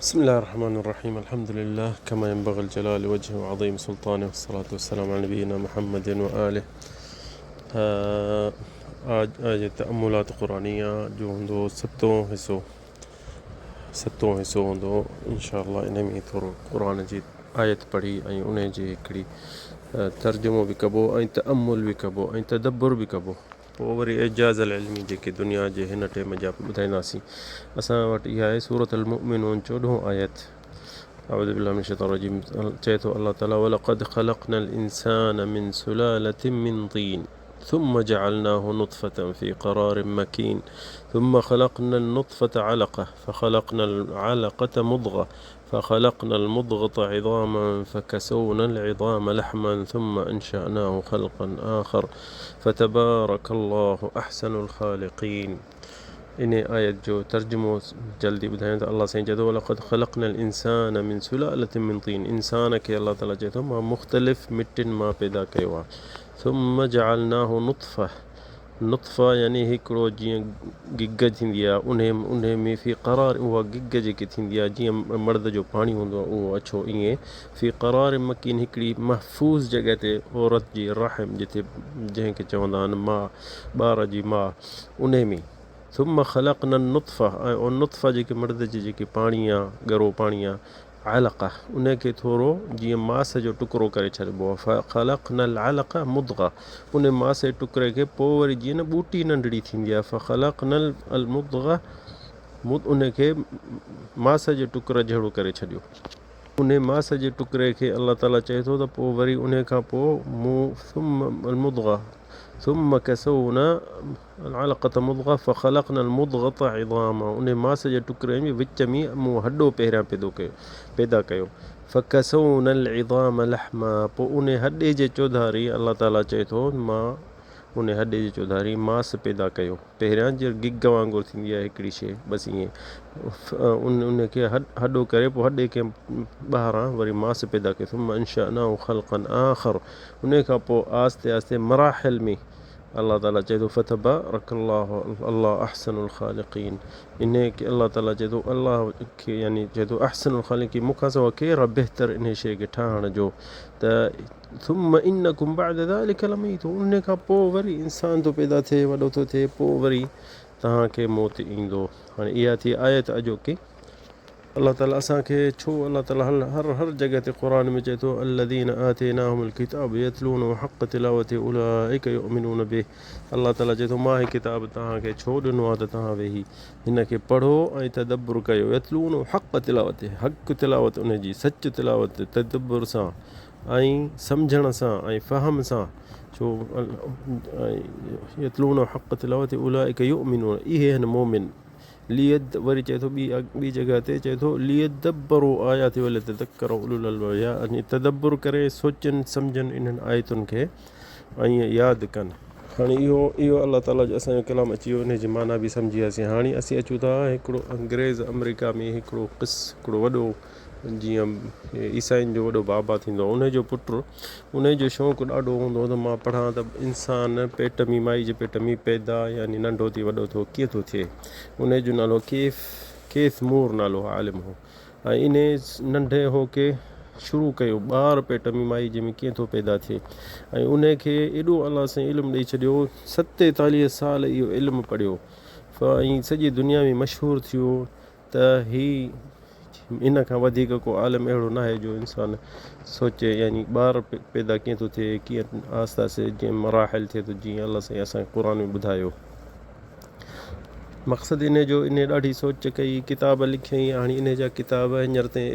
بسم الله الرحمن الرحيم. الحمد لله كما ينبغي الجلال وجهه وعظيم سلطانه والصلاة والسلام على نبينا محمد وآله. आज तअम्मुलात क़ुरानिया जो हूंदो सतों हिसो हूंदो। इंशाअल्लाह इन में थोरो क़ुरान जी आयत पढ़ी ऐं उन जी हिकिड़ी तर्जुमो बि कबो ऐं तअम्मुल बि कबो ऐं तदब्बुर बि कबो। पोइ वरी एजाज़ अल इल्मी जेके दुनिया जे हिन टेम जा ॿुधाईंदासीं। असां वटि इहा आहे सूरत अल मुमिनून 14 आयत। अऊज़ु बिल्लाहि मिनश शैतानिर रजीम। चए थो अल्लाह ताला वलक़द ख़लक़नल इंसान मिन सुलालतिन मिन तीन ثم جعلناه نطفة في قرار مكين ثم خلقنا النطفة علقة فخلقنا العلقة مضغة فخلقنا المضغة عظاما فكسونا العظام لحما ثم أنشأناه خلقا آخر فتبارك الله أحسن الخالقين. इन आयत जो तर्जुमो जल्दी ॿुधायां त अल्लाह साईं चए थो वलक़द ख़लक़नल इंसान मिन सुलालतिन मिन तीन। इंसान खे अल्लाह ताला चए थो मां मुख़्तलिफ़ मिटियुनि मां पैदा कयो आहे। थुम जअलनाहु नुत्फ़ा यानी हिकिड़ो जीअं गिग थींदी आहे उन में फ़ी क़रार उहा गिग जेकी थींदी आहे जीअं मर्द जो पाणी हूंदो आहे उहो अछो ईअं फ़ी क़रार मकीन हिकिड़ी महफ़ूज़ जॻह ते औरत जी रहम जिते जंहिंखे चवंदा आहिनि माउ ॿार जी माउ उन में थुम ख़लक़ना नुत्फ़ा ऐं नुत्फ़ा जेके मर्द जी जेकी पाणी आहे ॻरो पाणी आहे अलक़ा उनखे थोरो जीअं मास जो टुकड़ो करे छॾिबो आहे। फ़ख़लक़नल अलक़ा मुद्ग़ा उन मास जे टुकड़े खे पोइ वरी जीअं न ॿूटी नंढड़ी थींदी आहे फ़ख़लक़नल अल मुद्ग़ा उनखे मास जे टुकड़ जहिड़ो करे छॾियो। उन मास जे टुकड़े खे अल्लाह ताला चए थो त पोइ वरी उन खां पोइ मूं थुम अल मुद्ग़ा ثم كسونا العلقة मुद्ग़ा फ़ख़लक़ना المضغة عظاما उन मास जे टुकड़े में विच में मूं हॾो पहिरियां पैदा कयो फ़कसौना العظام लहमा पोइ उन हॾे जे चौधारी अल्लाह ताला चए थो मां उन हॾे जे चौधारी मास पैदा कयो। पहिरियां जो गिग वांगुरु थींदी आहे हिकिड़ी शइ बसि ईअं उनखे हॾो करे पोइ हॾे खे ॿाहिरां वरी मास पैदा कयो। थुम अंशअनाहु ख़ल्क़न आख़र उन खां पोइ आहिस्ते आहिस्ते मराहिल में अल्लाह ताला चए थो फ़तबारकल्लाहु अल्लाह अहसनुल ख़ालिक़ीन। इन खे अल्लाह ताला चए थो अल्लाह खे यानी चए थो अहसनुल ख़ालिक़ीन मूंखां सवाइ केरु आहे बहितर इन शइ खे ठाहिण जो। त थुम इन्नकुम बअद ज़ालिक लमईतून उन खां पोइ वरी इंसान थो पैदा थिए वॾो थो थिए पोइ वरी तव्हांखे मौत ईंदो। हाणे इहा थी आयत अॼोकी। अल्लाह ताला असांखे छो अल्लाह ताला हर जॻह ते क़ुरान में चए थो अल्लज़ीन आतैनाहुमुल किताब यतलूनहु हक़ तिलावति उलाइका युमिनून बिही। अल्लाह ताला चए थो मां ही किताब तव्हांखे छो ॾिनो आहे त तव्हां वेही हिन खे पढ़ो ऐं तदब्बुर कयो। यतलूनहु हक़ तिलावति हक़ तिलावत उन जी सच तिलावत तदब्बुर सां ऐं सम्झण सां ऐं फ़हम सां छो यतलूनहु हक़ तिलावति उलाइका युमिनून इहे आहिनि मोमिन। लियद वरी चए थो ॿी जॻह ते चए थो लियदब्बरू आयाति वलियतज़क्करू उलुल अलबाब यानी तदब्बुर करे सोचनि सम्झनि इन्हनि आयतुनि खे ऐं यादि कनि। हाणे इहो अल्लाह ताला जो असांजो कलाम अची वियो इन जी माना बि सम्झी वियासीं। हाणे असीं अचूं था हिकिड़ो अंग्रेज़ अमेरिका में हिकिड़ो वॾो जीअं ईसाइनि जो वॾो बाबा थींदो आहे उनजो पुटु उनजो शौक़ु ॾाढो हूंदो त मां पढ़ां त इंसान पेट में माई जे पेट में पैदा यानी नंढो थी वॾो थियो कीअं थो थिए। उनजो नालो केस मूर नालो आलिम हो ऐं इन नंढे हो के शुरू कयो ॿार पेट में माई जंहिंमें कीअं थो पैदा थिए ऐं उनखे एॾो अल्लाह साईं इल्मु ॾेई छॾियो 47 साल इहो इल्मु पढ़ियो ऐं सॼी दुनिया में मशहूरु थियो त ही इन खां वधीक को आलिम अहिड़ो न आहे जो इंसान सोचे यानी ॿार पैदा कीअं थो थिए कीअं आहिस्ते आहिस्ते जीअं मराहिल थिए थो जीअं अल्लाह साईं असांखे क़ुर में ॿुधायो। मक़सदु इन जो इन ॾाढी सोच कई किताब लिखियईं। हाणे इन जा किताब हींअर ताईं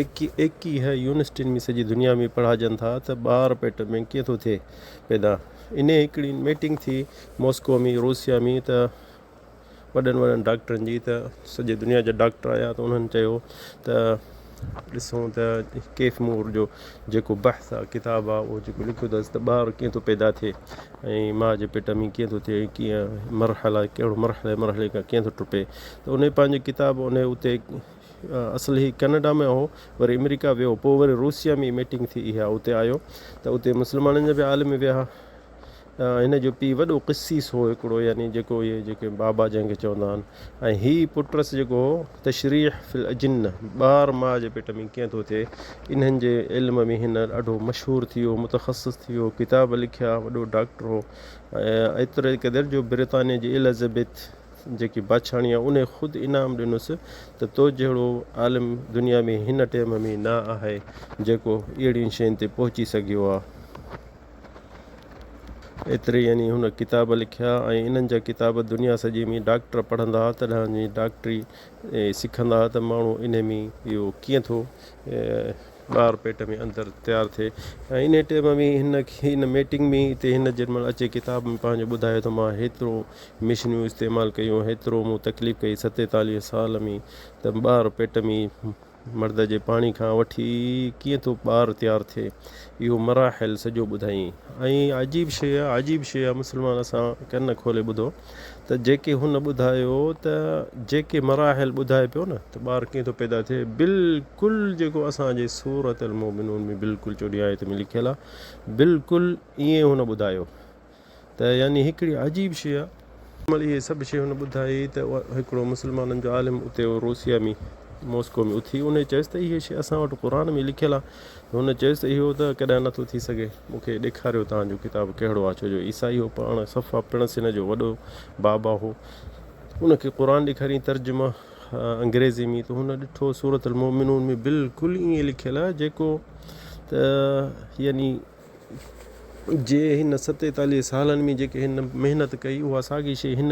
21 यूनिवर्सिटियुनि में सॼी दुनिया में पढ़ाइजनि था त ॿार पेट में कीअं थो थिए पैदा। इन हिकिड़ी मीटिंग थी मॉस्को में रूसिया में त वॾनि डॉक्टरनि जी त सॼे दुनिया जा डॉक्टर आया त उन्हनि चयो त ॾिसूं त केफ मूर जो जेको बहस आहे किताबु आहे उहो जेको लिखियो अथसि त ॿार कीअं थो पैदा थिए ऐं माउ जे पेट में कीअं थो थिए कीअं मरहला कहिड़ो मरहले खां कीअं थो टुपे त उन पंहिंजी किताब उन उते असली कनाडा में हो वरी अमेरिका वियो पोइ वरी रूसिया में मीटिंग थी इहा उते आयो त उते मुस्लमाननि जा बि आलिम विया हिन जो पीउ वॾो क़सीस हो हिकिड़ो, यानी जेको इहे जेके बाबा जंहिंखे चवंदा आहिनि। ऐं हीअ पुटुसि जेको तशरीह फिल अजिन, ॿार माउ जे पेट में कीअं थो थिए, इन्हनि जे इल्म में हिन ॾाढो मशहूरु थी वियो, मुतख़सिस थी वियो, किताब लिखिया, वॾो डॉक्टर हो। ऐं एतिरे क़दुरु जो ब्रितानिया जी एलिज़ाबेथ जेकी बादशाहणी आहे उन ख़ुदि इनाम ॾिनुसि त तो जहिड़ो आलिम दुनिया में हिन टाइम में न आहे जेको अहिड़ियुनि शयुनि ते पहुची सघियो आहे। एतिरे यानी हुन किताब लिखिया ऐं इन्हनि जा किताब दुनिया सॼी में डॉक्टर पढ़ंदा हुआ तॾहिं डॉक्टरी सिखंदा हुआ त माण्हू इन में इहो कीअं थो ॿार पेट में अंदरि तयारु थिए। ऐं इन टाइम में हिन मीटिंग में हिते हिन जेॾीमहिल अचे किताब में पंहिंजो ॿुधायो त मां हेतिरो मिशनियूं इस्तेमालु कयूं, हेतिरो मूं तकलीफ़ कई 47 साल में, त ॿार पेट में मर्द जे पाणी खां वठी कीअं थो ॿारु तयारु थिए, इहो मराहिल सॼो ॿुधाईं। ऐं अजीब शइ आहे मुस्लमान असां कन खोले ॿुधो त जेके हुन ॿुधायो त जेके मराहिल ॿुधाए पियो न त ॿारु कीअं थो पैदा थिए, बिल्कुलु जेको असांजे सूरत अल मोमिनून में बिल्कुलु 14 आयत में लिखियलु आहे, बिल्कुलु ईअं हुन ॿुधायो। त यानी हिकिड़ी अजीब शइ आहे। इहे सभु शइ हुन ॿुधाई त हिकिड़ो मुस्लमाननि जो आलिम उते रूसिया में मॉस्को में उथी, उन चयसि त इहे शइ असां वटि क़ुर में लिखियलु आहे। हुन चयसि त इहो त कॾहिं नथो थी सघे, मूंखे ॾेखारियो तव्हांजो किताबु कहिड़ो आहे, छो जो ईसाई हो पाण सफ़ा पिणस हिन जो वॾो बाबा हो, उनखे क़ुर ॾेखारियईं तर्जुमा अंग्रेज़ी में, त हुन ॾिठो सूरत अल मोमिनून में बिल्कुलु ईअं लिखियलु आहे जेको त यानी जे हिन 47 सालनि में जेके हिन महिनत कई उहा साॻी शइ हिन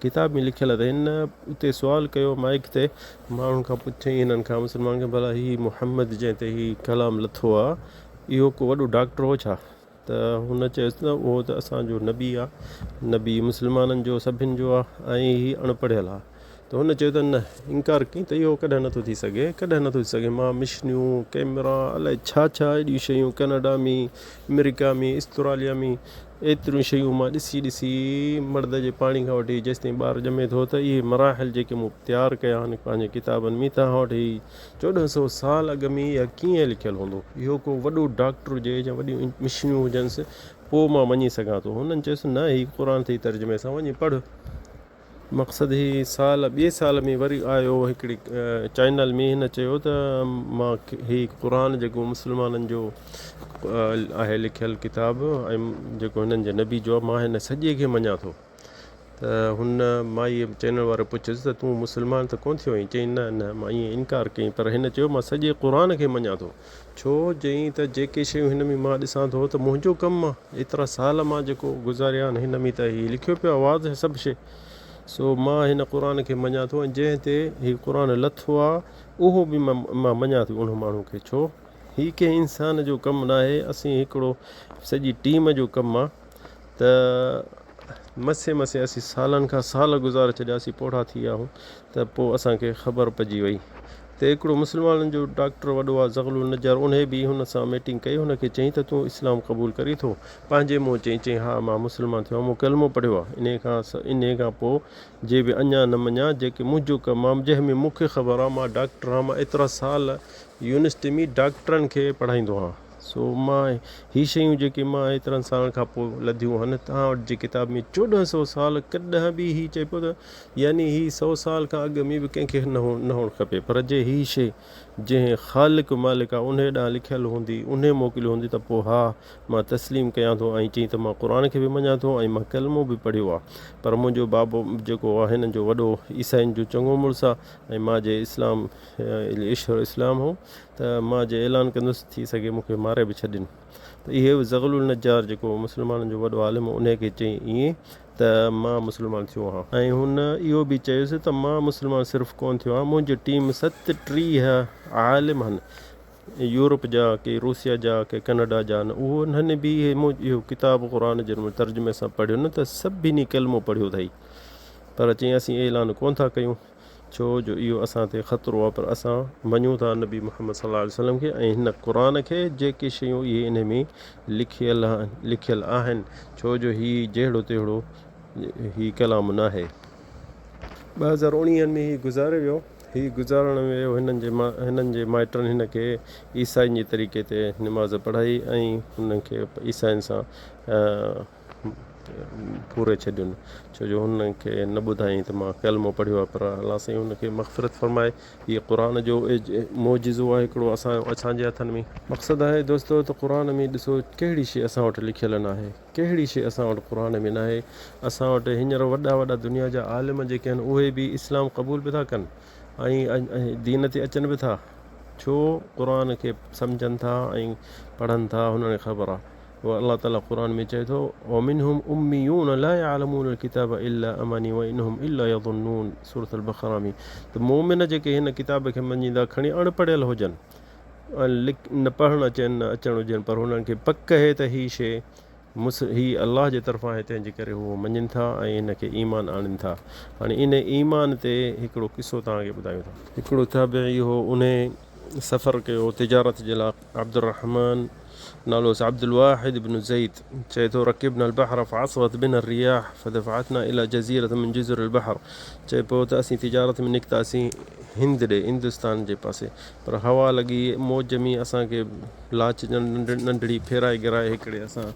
किताब में लिखियलु आहे। त हिन उते सुवालु कयो माइक ते, माण्हुनि खां पुछियईं हिननि खां मुस्लमान खे, भला हीअ मुहम्मद जंहिं ते हीअ कलाम लथो आहे इहो को वॾो डॉक्टर हो छा? त हुन चयसि त उहो त असांजो नबी आहे, नबी मुस्लमाननि जो सभिनि जो आहे ऐं हीअ अणपढ़ियलु आहे। त हुन चयो त न, इनकार कयईं त इहो कॾहिं नथो थी सघे, कॾहिं नथो थी सघे। मां मिशनियूं, कैमरा, अलाए छा छा एॾियूं शयूं कनाडा में, अमेरिका में, ऑस्ट्रेलिया में एतिरियूं शयूं मां ॾिसी मर्द जे पाणी खां वठी जेसिताईं ॿारु ॼमे थो, त इहे मराहिल जेके मूं तयारु कया आहिनि पंहिंजे किताबनि में, तव्हां वटि 1400 साल अॻु में या कीअं लिखियलु हूंदो, इहो को वॾो डॉक्टर हुजे या वॾियूं मिशनियूं हुजनिसि, पोइ मां मञी सघां थो। हुननि चयोसि न, हीअ क़ुर ते तर्जुमे सां वञी पढ़। मक़सदु हीअ ॿिए साल में वरी आयो हिकिड़ी चैनल में, हिन चयो त मां हीअ क़ुर जेको मुस्लमाननि जो आहे लिखियलु किताब ऐं जेको हिननि जे नबी जो आहे, मां हिन सॼे खे मञा थो। त हुन मां इहे चैनल वारो पुछियुसि त तूं मुस्लमान त कोन थियो आहीं? चई न मां ईअं इनकार कयईं, पर हिन चयो मां सॼे क़ुर खे मञा थो। छो? चई त जेके शयूं हिन में मां ॾिसां थो त मुंहिंजो कमु आहे, एतिरा साल मां जेको गुज़ारिया आहिनि हिन में त हीअ लिखियो पियो आहे वाज़ सभु शइ, सो मां हिन क़ुर खे मञा थो। ऐं जंहिं ते हीअ क़ुर लथो आहे उहो बि मां मञा थो उन माण्हू खे। छो? हीअ कंहिं इंसान जो कमु न आहे, असीं हिकिड़ो सॼी टीम जो कमु आहे। त मसे असीं सालनि खां साल गुज़ारे छॾियासीं, पोढ़ा थी विया आहियूं, त पोइ असांखे ख़बर पइजी वई त हिकिड़ो मुस्लमाननि जो डॉक्टर वॾो आहे ज़ग़लुल नज्जार, उन बि हुन सां मीटिंग कई। हुनखे चयईं त तूं इस्लाम क़बूल करी थो? पंहिंजे मुंहुं चयईं हा मां मुस्लमान थियो आहियां, मूं कलमो पढ़ियो आहे। इन खां पोइ जे बि अञा न मञा, जेके मुंहिंजो कमु आहे, जंहिंमें मूंखे ख़बर आहे, मां डॉक्टर आहियां, मां एतिरा साल यूनिवर्सिटी में डॉक्टरनि खे पढ़ाईंदो आहियां, सो मां हीअ शयूं जेके मां एतिरनि सालनि खां पोइ लधियूं आहिनि तव्हां वटि जी किताब में 1400 साल कॾहिं बि हीअ चए पियो त यानी हीअ 100 साल खां अॻु में बि कंहिंखे न हुअणु खपे, पर जे हीअ शइ जंहिं ख़ालिक मालिक आहे उन ॾांहुं लिखियलु हूंदी, उन मोकिलियो हूंदी, त पोइ हा मां तस्लीम कयां थो। ऐं चई त मां क़ुर खे बि मञा थो ऐं मां कलमो बि पढ़ियो आहे, पर मुंहिंजो बाबो जेको आहे हिननि जो वॾो ईसाइनि जो चङो मुड़ुसु आहे, ऐं मां जे ईश्वर इस्लाम हो, त मां जे ऐलान कंदुसि थी सघे मूंखे मारे बि छॾनि। त इहे ज़ग़लुल नज्जार जेको मुस्लमाननि जो वॾो आलिम उनखे चई ईअं त मां मुस्लमान थियो आहियां। ऐं हुन इहो बि चयोसि त मां मुस्लमान सिर्फ़ु कोन थियो आहियां, मुंहिंजी टीम 37 आलिम आहिनि, यूरोप जा, के रूसिया जा, के कनाडा जा आहिनि। उन्हनि बि इहो किताब क़ुर जे तर्जुमे सां पढ़ियो न, त सभिनी कलमो पढ़ियो अथई, पर चई असीं ऐलान कोन था कयूं, छो जो इहो असां ते ख़तरो आहे, पर असां मञूं था नबी मुहम्मद सल्लल्लाहु अलैहि वसल्लम खे ऐं हिन क़ुर खे, जेके शयूं इहे इन में लिखियलु आहिनि, छो जो हीअ जहिड़ो तहिड़ो हीअ कलाम न आहे। 2019 में हीअ गुज़ारे वियो। हीअ गुज़ारण में हिननि जे माइटनि हिन खे ईसाइनि जे तरीक़े ते निमाज़ पढ़ाई ऐं हुननि खे ईसाइनि सां पूरे छॾियुनि, छो जो हुनखे न ॿुधायईं त मां कलमो पढ़ियो आहे, पर अलाह साईं हुनखे मग़फ़िरत फ़रमाए। हीअ क़ुर जो मोजिज़ो आहे हिकिड़ो असांजे हथनि में। मक़सदु आहे दोस्तो त क़ुर में ॾिसो कहिड़ी शइ असां वटि लिखियल न आहे, कहिड़ी शइ असां वटि क़ुर में न आहे। असां वटि हींअर वॾा वॾा दुनिया जा आलिम जेके आहिनि उहे बि इस्लाम क़बूल बि था कनि ऐं दीन ते अचनि बि था, छो क़ुर खे सम्झनि था ऐं पढ़नि था, हुननि खे ख़बर आहे। उहा अलाह ताला क़ुर में चए थो वमिनहुम उम्मियून ला यअलमून अलकिताब इल्ला अमानी व इनहुम इल्ला यज़ुन्नून, सूरत अल-बक़रा में। त मोमिन जेके हिन किताब खे मञींदा खणी अणपढ़ियल हुजनि, न पढ़णु अचनि न अचणु हुजनि, पर हुननि खे पक आहे त हीअ शइ हीअ अलाह जे तरफ़ां आहे, तंहिंजे करे उहो मञनि था ऐं हिनखे ईमान आणनि था। हाणे इन ईमान ते हिकिड़ो किसो तव्हांखे ॿुधायूं था। हिकिड़ो ताबिई इहो उन सफ़र कयो तिजारत जे लाइ, अब्दुर्रहमान नालो अब्दुल वाहिद इब्न ज़ैद, चए थो रकिबना अल-बहर फअसवत बिना रियाह फदफ़अतना इला जज़ीरत मिन जुज़ुर अल-बहर। चए पियो त असीं तिजारत में निकितासीं हिंद ॾे, हिंदुस्तान जे पासे, पर हवा लॻी मौज में असांखे लाच नंढड़ी फेराए गिराए हिकिड़े असां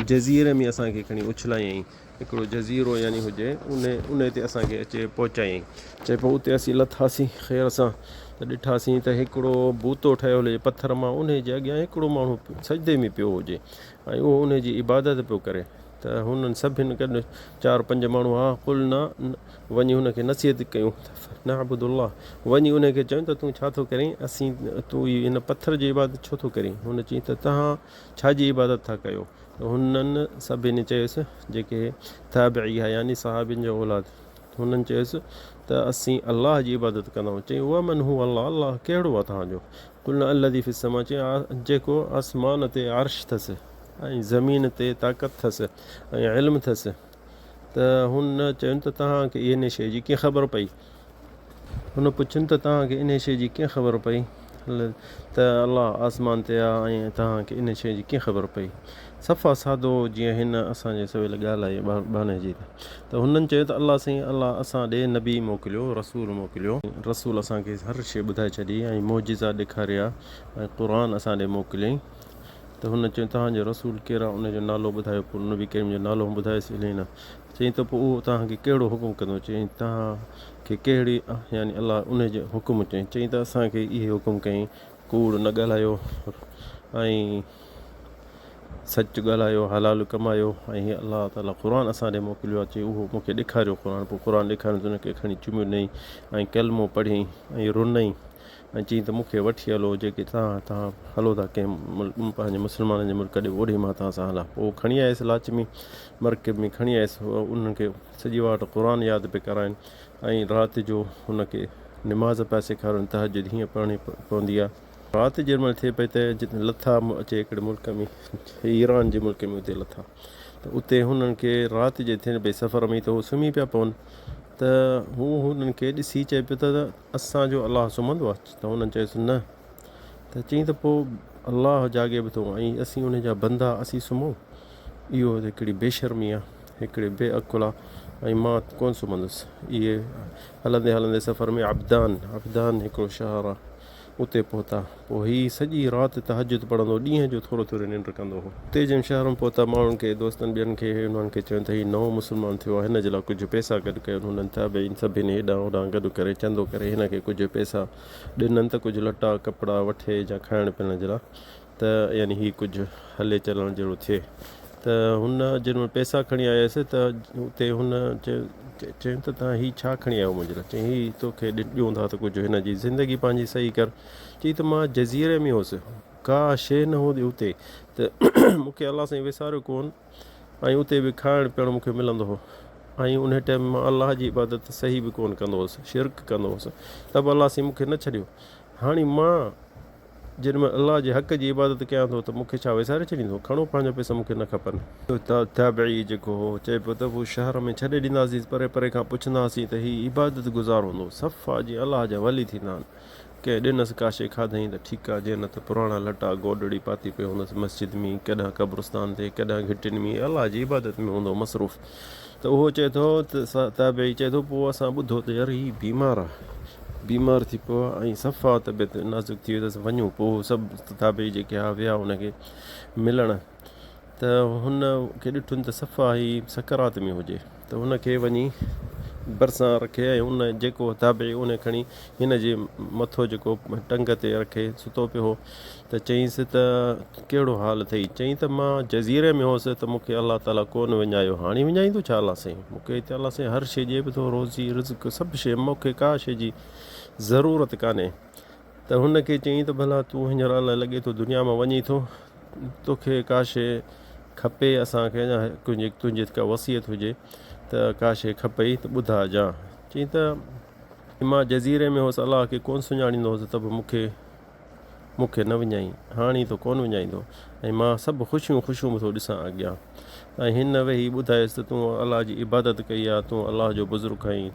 जज़ीरे में असांखे खणी उछलायईं। हिकिड़ो जज़ीरो यानी हुजे उन ते असांखे अचे पहुचायईं। चए पियो उते असीं लथासीं ख़ैर सां त ॾिठासीं त हिकिड़ो बूतो ठहियो हुजे पथर मां, उन जे अॻियां हिकिड़ो माण्हू सजदे में पियो हुजे ऐं उहो उन जी इबादत पियो करे। त हुननि सभिनि गॾु 4-5 माण्हू हा कुल न वञी हुनखे नसीहत कयूं नअबुदुल्लाह, वञी उनखे चयूं त तूं छा थो करीं, तूं हिन पथर जी इबादत छो थो करीं। हुन चयईं त तव्हां छाजी इबादत था कयो। त हुननि सभिनी चयुसि, जेके ताबिई आहे यानी सहाबियुनि जो औलाद, हुननि चयुसि त असीं अलाह जी इबादत कंदा आहियूं। चई उहा मन हू अलाह, अलाह कहिड़ो आहे तव्हांजो। कुल अल्लज़ी फ़िस्समा, चई जेको आसमान ते अर्श अथसि ऐं ज़मीन ते ताक़त अथसि ऐं इल्मु अथसि। त हुन चयुनि त तव्हांखे इन शइ जी कीअं ख़बर पई। हुन पुछनि त तव्हांखे इन शइ जी कीअं ख़बर पई त अलाह आसमान ते आहे ऐं तव्हांखे इन शइ जी कीअं ख़बर पई। सफ़ा सादो जीअं हिन असांजे सवेल ॻाल्हि आहे बाने जी। त हुननि चयो त अलाह साईं, अलाह असां ॾे नबी मोकिलियो, रसूल मोकिलियो, रसूल असांखे हर शइ ॿुधाए छॾी ऐं मोजिज़ा ॾेखारिया ऐं क़ुर असां ॾे मोकिलियईं। त हुन चयो तव्हांजो रसूल केरु आहे, उनजो नालो ॿुधायो। पोइ नबी करीम जो नालो ॿुधाएसि इलाही न। चई त पोइ उहो तव्हांखे कहिड़ो हुकुम कंदो। चई तव्हांखे कहिड़ी यानी अलाह उनजो हुकुम चई। चई त असांखे इहे हुकुम कयईं कूड़ न ॻाल्हायो ऐं सच ॻाल्हायो, हलाल कमायो ऐं हीअ अलाह ताला क़ुर असां ॾे मोकिलियो आहे। चई उहो मूंखे ॾेखारियो क़ुर। पोइ क़ुर ॾेखारियो त उनखे खणी चुमियो ॾेई ऐं कलमो पढ़ियईं ऐं रुनई ऐं चई त मूंखे वठी हलो, जेके तव्हां हलो था कंहिं पंहिंजे मुस्लमाननि जे मुल्क ॾे, ओॾे मां तव्हां सां हलां। पोइ खणी आयसि लाच में, मरकब में खणी आयसि। उन्हनि खे सॼी वाट क़ुर यादि पिया कराइनि ऐं राति जो हुनखे निमाज़ पिया सेखारिनि, तहज्जुद हीअं पढ़णी पवंदी आहे। राति जेमहिल थिए पई त जिते लथा अचे हिकिड़े मुल्क में, ईरान जे मुल्क में, उते लथा त उते हुननि खे राति जे थियण पई सफ़र में, त उहो सुम्ही पिया पवनि। त हू हुननि खे ॾिसी चए पियो त असांजो अलाह सुम्हंदो आहे। त हुननि चयोसि न। त चई त पोइ अलाह जाॻे बि थो ऐं असीं उन जा बंदा, असीं सुम्हूं। इहो हिकिड़ी बेशर्मी आहे, हिकिड़ी बेअकुल आहे ऐं मां कोन सुम्हंदुसि। इहे हलंदे हलंदे सफ़र में अबदान हिकिड़ो शहर आहे, उते पहुता। पोइ हीअ सॼी राति तहज्जुद पढ़ंदो, ॾींहं जो थोरो थोरो निंड कंदो हो। उते जिन शहर में पहुता, माण्हुनि खे दोस्तनि ॿियनि खे हुननि खे चवनि त हीउ नओं मुस्लमान थियो आहे, हिन जे लाइ कुझु पैसा गॾु कयो। हुननि ताबिईन सभिनी हेॾां होॾां गॾु करे चंदो करे हिन खे कुझु पैसा ॾिननि त कुझु लटा कपिड़ा वठे या खाइण पीअण जे लाइ, त यानी हीउ कुझु हले चलण जहिड़ो थिए। त हुन जिन पैसा खणी आयसि त उते हुन चयूं त तव्हां हीउ छा खणी आयो मुंहिंजे लाइ। चई हीउ तोखे ॾियूं था त कुझु हिन जी ज़िंदगी पंहिंजी सही कर। चई त मां जज़ीरे में हुउसि, का शइ न हुई उते, त मूंखे अलाह साईं विसारियो कोन ऐं उते बि खाइण पीअण मूंखे मिलंदो हो ऐं उन टाइम मां अलाह जी इबादत सही बि कोन कंदो हुउसि, शिरक कंदो हुउसि, त बि अलाह साईं मूंखे न छॾियो। हाणे मां जेॾीमहिल अलाह जे हक़ जी इबादत कयां थो त मूंखे छा विसारे छॾींदो। खणो पंहिंजा पैसा, मूंखे न खपनि। ताबिई जेको हो चए पियो त पोइ शहर में छॾे ॾींदासीं, परे परे खां पुछंदासीं त हीउ इबादत गुज़ार हूंदो, सफ़ा जीअं अलाह जा वली थींदा आहिनि। कंहिं ॾिनसि का शइ खाधईं त ठीकु आहे, जीअं न त पुराणा लटा गोॾड़ी पाती पियो हूंदसि मस्जिद में, कॾहिं क़ब्रस्तान ते, कॾहिं घिटियुनि में, अलाह जी इबादत में हूंदो मसरूफ़। त उहो चए थो त ताबिई चए थो पोइ असां ॿुधो त यार हीउ बीमार आहे, बीमार थी पियो आहे ऐं सफ़ा तबियत नाज़ुक थी वई अथसि, वञूं। पोइ सभु ताबिई जेके हा विया हुनखे मिलण। त हुन खे ॾिठुनि त सफ़ा ई सकरात में हुजे, त हुनखे वञी भरिसां रखे ऐं उन जेको ताबे उन खणी हिन जे मथो जेको टंग ते रखे सुतो पियो हो। त चईंसि त कहिड़ो हाल अथई? चईं त मां जज़ीरे में हुउसि त मूंखे अलाह ताला कोन विञायो, हाणे विञाईंदो छा अलाह साईं? मूंखे हिते अलाह साईं हर शइ ॾिए बि थो, रोज़ी रिज़्क़ सभु शइ, मूंखे का शइ जी ज़रूरत कान्हे। त हुनखे चईं त भला तूं हींअर अलाए लॻे थो दुनिया मां वञी थो, तोखे का शइ खपे असांखे, या तुंहिंजी का वसियत हुजे त का शइ खपई त ॿुधा जा। चईं त मां जज़ीरे में हुउसि, अलाह खे कोन सुञाणींदो हुउसि त बि मूंखे न विञाई, हाणे त कोन विञाईंदो, ऐं मां सभु ख़ुशियूं ख़ुशियूं थो ॾिसां अॻियां। ऐं हिन वेही ॿुधायसि त तूं अलाह जी इबादत कई आहे, तूं अलाह जो बुज़ुर्ग आहीं,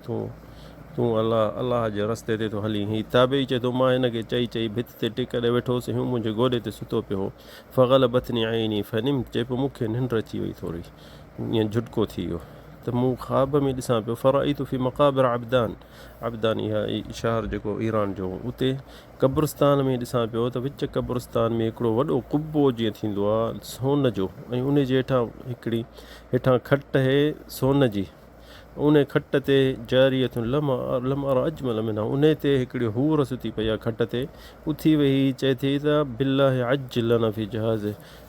तूं अलाह जे रस्ते ते थो हली। हीअ ताबे चए थो मां हिनखे चई भित ते टिक ॾे वेठोसि, हीउ मुंहिंजे गोॾे ते सुतो पियो हो। फ़ग़ल बथनी आईनी फनिम, चए पियो मूंखे निंड अची वई, थोरी ईअं झुटको थी वियो त मूं ख़्वाब में ॾिसां पियो। फ़राइतु फ़ी मक़ाबिर अबदान इहा शहर जेको ईरान जो, उते क़ब्रिस्तान में ॾिसां पियो त विच क़ब्रिस्तान में हिकिड़ो वॾो कुब्बो जीअं थींदो आहे सोन जो, ऐं उन जे हेठां खट आहे सोन जी, उन खट ते जारियतुन लम अरा अजमल मिन्हा, उन ते हिकिड़ी हूर सुती पई आहे खट ते, उथी वेही चए थी त बिल्लाहि अज्जिल लना फ़ी जहाज़,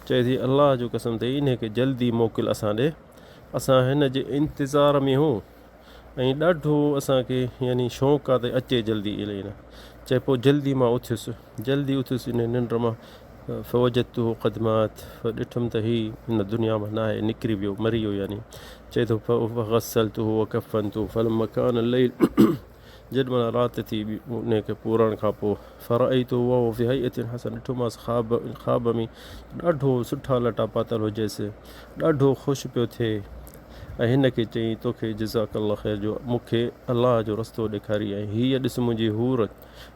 चए थी अलाह जो कसम अथई इनखे जल्दी मोकिल असां ॾे, असां हिन जे इंतज़ार में हूं, ऐं ॾाढो असांखे यानी शौक़ु आहे त अचे जल्दी इलाही। चए पोइ जल्दी मां उथियुसि इन निंड मां, फ़वजतु क़दमात, ॾिठुमि त हिन दुनिया मां न आहे, निकिरी वियो, मरी वियो। यानी चए थो फ़ग़सलतु वकफ़नतु फलम्मा कान लैल, जेॾी महिल राति थी उनखे पूरण खां पोइ, फ़राइतु वहो फ़ी हैअतिन हसन, ॾिठोमांसि ख़्वाब में ॾाढो सुठा लटा पातल हुजेसि, ॾाढो ख़ुशि पियो थिए। ऐं हिन खे चई तोखे जज़ाकल्ला ख़ैर जो मूंखे अलाह जो रस्तो ॾेखारी, ऐं हीअ ॾिस मुंहिंजी हूर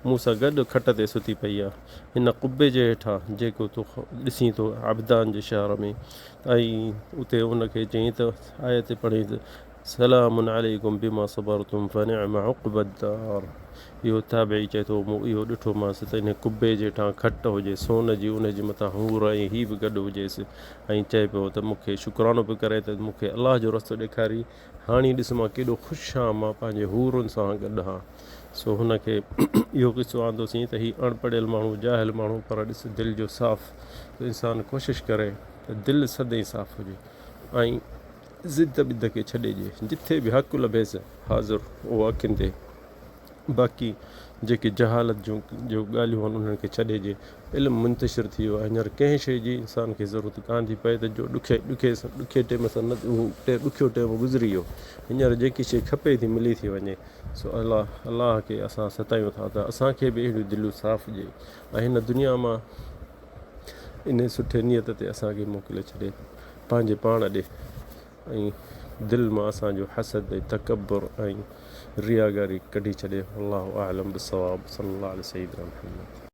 मूं सां गॾु खट ते सुती पई आहे हिन कुब्बे जे हेठां जेको तूं ॾिसीं थो आबदान जे शहर में। ऐं उते उनखे चई त आयत पढ़ी त सलामुन अलैकुम बिमा सबरतुम फनिअम उक़बद्दार। इहो ताबई चए थो मूं इहो ॾिठोमांसि त इन कुब्बे जे हेठां खट हुजे सोन जी, उन जे मथां हूर ऐं हीअ बि गॾु हुजेसि, ऐं चए पियो त मूंखे शुक्रानो पियो करे त मूंखे अलाह जो रस्तो ॾेखारी, हाणे ॾिस मां केॾो ख़ुशि आहियां, मां पंहिंजे हूरुनि सां गॾु आहियां। सो हुनखे इहो किसो आंदोसीं त हीअ अणपढ़ियल माण्हू, जाहिल माण्हू, पर ॾिस दिलि जो साफ़, त इंसानु कोशिशि करे त दिलि सदाईं साफ़ हुजे, ऐं ज़िद ॿिद खे छॾे ॾिए, जिथे बि हक़ु लभेसि हाज़ुर उहो अखियुनि ते, बाक़ी जेके जहालत जूं ॻाल्हियूं आहिनि उन्हनि खे छॾे ॾिए। इल्मु मुंतशिर थी वियो आहे, हींअर कंहिं शइ जी इंसान खे ज़रूरत कान थी पए त जो ॾुखे टाइम सां ॾुखियो टाइम गुज़री वियो, हींअर जेकी शइ खपे थी मिली थी वञे। सो अलाह खे असां सतायूं था त असांखे बि अहिड़ियूं दिलियूं साफ़ ॾिए, ऐं हिन दुनिया मां इन सुठे नियत ते असांखे मोकिले छॾे पंहिंजे पाण ॾे, ऐं दिलि मां असांजो हसद ऐं तकबर ऐं रियागारी कढी छॾे। अल्लाहु आलम बिस्सवाब। सल्लल्लाहु अलैहि सय्यिदना मुहम्मद।